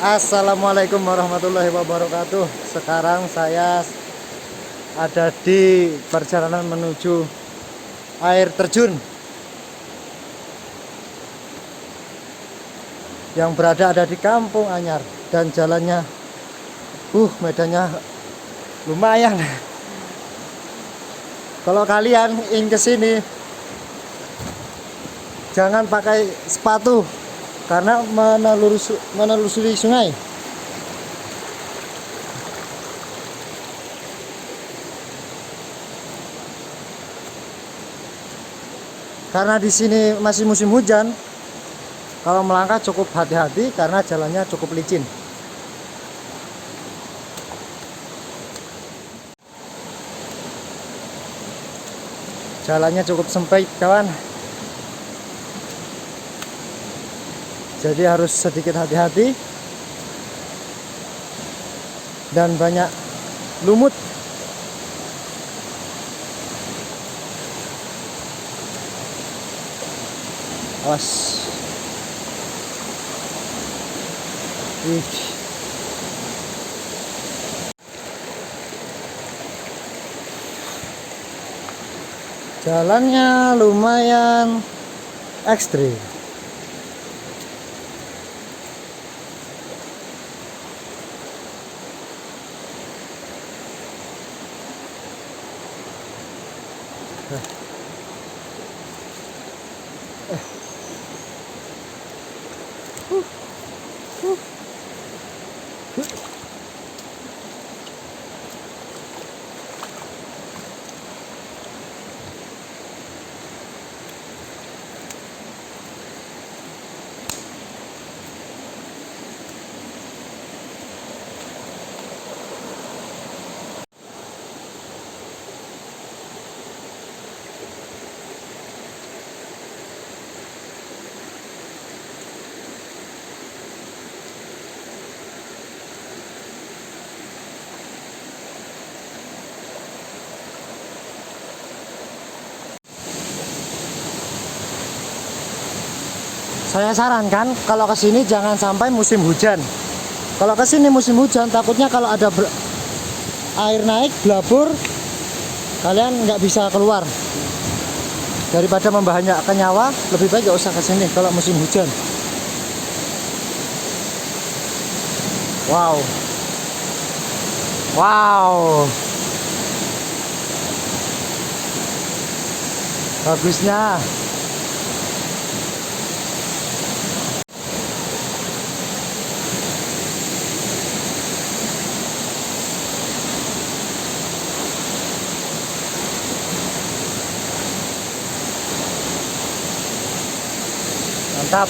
Assalamualaikum warahmatullahi wabarakatuh. Sekarang saya ada di perjalanan menuju air terjun yang ada di Kampung Anyar, dan jalannya medannya lumayan. Kalau kalian ingin ke sini jangan pakai sepatu karena menelusuri sungai. Karena di sini masih musim hujan, kalau melangkah cukup hati-hati karena jalannya cukup licin. Jalannya cukup sempit, kawan. Jadi harus sedikit hati-hati dan banyak lumut. Awas. Jalannya lumayan ekstrim. Saya sarankan kalau ke sini jangan sampai musim hujan. Kalau ke sini musim hujan, takutnya kalau ada air naik blabur, kalian nggak bisa keluar. Daripada membahayakan nyawa, lebih baik nggak usah ke sini kalau musim hujan. Wow, wow, bagusnya. Mantap.